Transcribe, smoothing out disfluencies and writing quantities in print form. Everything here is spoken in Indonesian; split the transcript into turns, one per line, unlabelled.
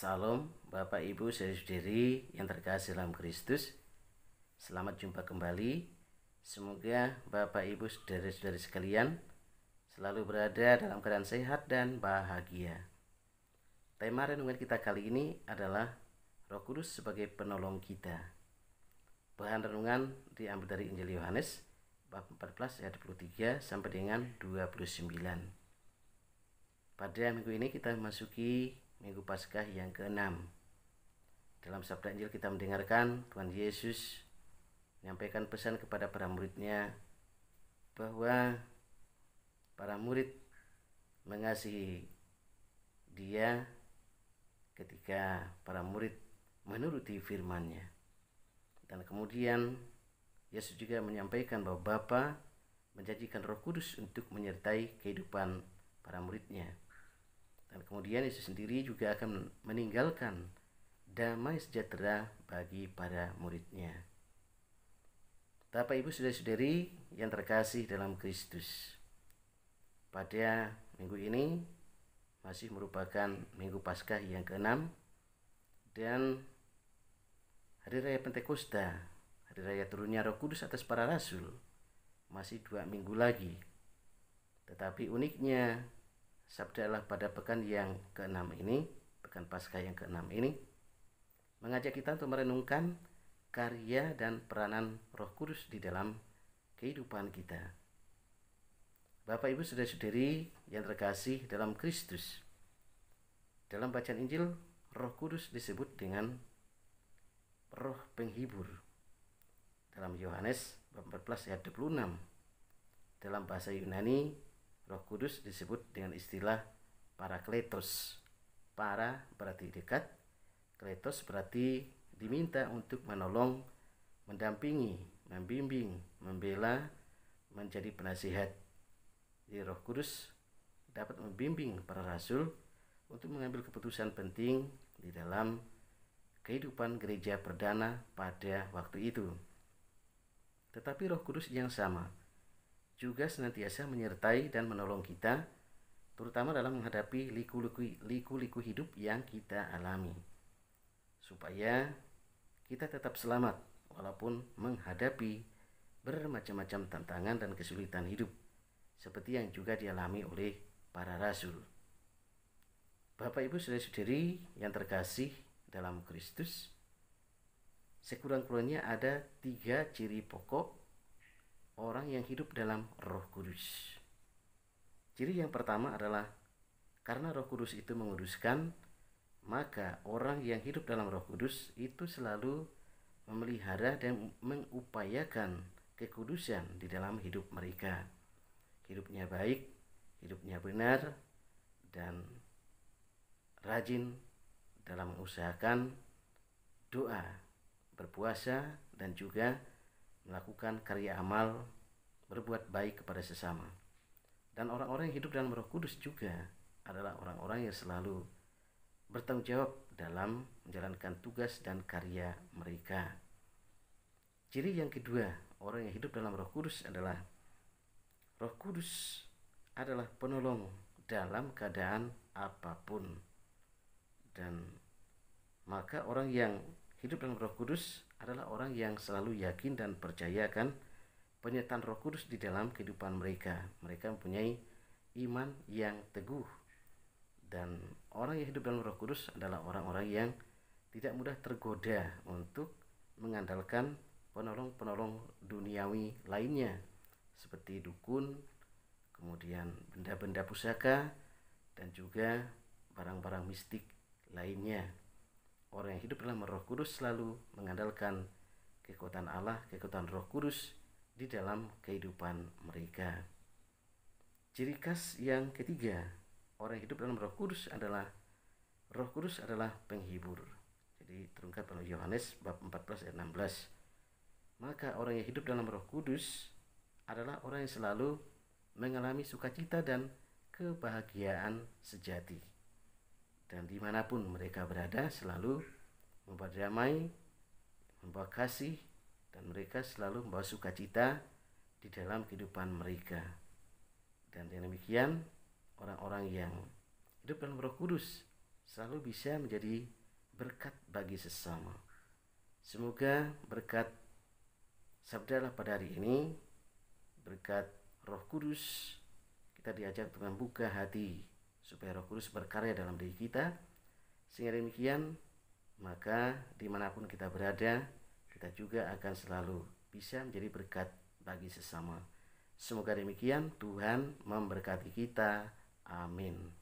Salam Bapak Ibu saudari yang terkasih dalam Kristus. Selamat jumpa kembali. Semoga Bapak Ibu saudari-saudari sekalian selalu berada dalam keadaan sehat dan bahagia. Tema renungan kita kali ini adalah Roh Kudus sebagai penolong kita. Bahan renungan diambil dari Injil Yohanes bab 14 ayat 23 sampai dengan 29. Pada minggu ini kita memasuki Minggu Paskah yang ke-6. Dalam sabda Injil kita mendengarkan Tuhan Yesus menyampaikan pesan kepada para muridnya bahwa para murid mengasihi Dia ketika para murid menuruti firman-Nya. Dan kemudian Yesus juga menyampaikan bahwa Bapa menjanjikan Roh Kudus untuk menyertai kehidupan para murid-Nya. Dan kemudian Yesus sendiri juga akan meninggalkan damai sejahtera bagi para murid-Nya. Bapak Ibu saudara-saudari yang terkasih dalam Kristus, pada minggu ini masih merupakan Minggu Paskah yang ke-6 dan Hari Raya Pentakosta, Hari Raya turunnya Roh Kudus atas para rasul, masih 2 minggu lagi. Tetapi uniknya sabda Allah pada pekan yang ke-6 ini, pekan Paskah yang ke-6 ini, mengajak kita untuk merenungkan karya dan peranan Roh Kudus di dalam kehidupan kita. Bapak Ibu saudara-saudari yang terkasih dalam Kristus, dalam bacaan Injil, Roh Kudus disebut dengan Roh Penghibur. Dalam Yohanes bab 14 ayat 26, dalam bahasa Yunani, Roh Kudus disebut dengan istilah Parakletos. Para berarti dekat, kletos berarti diminta untuk menolong, mendampingi, membimbing, membela, menjadi penasihat. Jadi Roh Kudus dapat membimbing para rasul untuk mengambil keputusan penting di dalam kehidupan gereja perdana pada waktu itu. Tetapi Roh Kudus yang sama juga senantiasa menyertai dan menolong kita, terutama dalam menghadapi liku-liku hidup yang kita alami, supaya kita tetap selamat walaupun menghadapi bermacam-macam tantangan dan kesulitan hidup, seperti yang juga dialami oleh para rasul. Bapak Ibu saudara-saudari yang terkasih dalam Kristus, sekurang-kurangnya ada 3 ciri pokok orang yang hidup dalam Roh Kudus. Ciri yang pertama adalah karena Roh Kudus itu menguduskan, maka orang yang hidup dalam Roh Kudus itu selalu memelihara dan mengupayakan kekudusan di dalam hidup mereka. Hidupnya baik, hidupnya benar, dan rajin dalam mengusahakan doa, berpuasa, dan juga melakukan karya amal, berbuat baik kepada sesama. Dan orang-orang yang hidup dalam Roh Kudus juga adalah orang-orang yang selalu bertanggung jawab dalam menjalankan tugas dan karya mereka. Ciri yang kedua, orang yang hidup dalam Roh Kudus adalah Roh Kudus adalah penolong dalam keadaan apapun. Dan maka orang yang hidup dalam Roh Kudus adalah orang yang selalu yakin dan percayakan penyertaan Roh Kudus di dalam kehidupan mereka. Mereka mempunyai iman yang teguh. Dan orang yang hidup dalam Roh Kudus adalah orang-orang yang tidak mudah tergoda untuk mengandalkan penolong-penolong duniawi lainnya, seperti dukun, kemudian benda-benda pusaka, dan juga barang-barang mistik lainnya. Orang yang hidup dalam Roh Kudus selalu mengandalkan kekuatan Allah, kekuatan Roh Kudus di dalam kehidupan mereka. Ciri khas yang ketiga, orang yang hidup dalam Roh Kudus adalah Roh Kudus adalah penghibur. Jadi terungkap dalam Yohanes bab 14 ayat 16. Maka orang yang hidup dalam Roh Kudus adalah orang yang selalu mengalami sukacita dan kebahagiaan sejati. Dan dimanapun mereka berada selalu membawa damai, membawa kasih, dan mereka selalu membawa sukacita di dalam kehidupan mereka. Dan dengan demikian orang-orang yang hidup dalam Roh Kudus selalu bisa menjadi berkat bagi sesama. Semoga berkat sabda Allah pada hari ini, berkat Roh Kudus, kita diajak untuk membuka hati supaya Roh Kudus berkarya dalam diri kita, sehingga demikian maka dimanapun kita berada, kita juga akan selalu bisa menjadi berkat bagi sesama. Semoga demikian, Tuhan memberkati kita. Amin.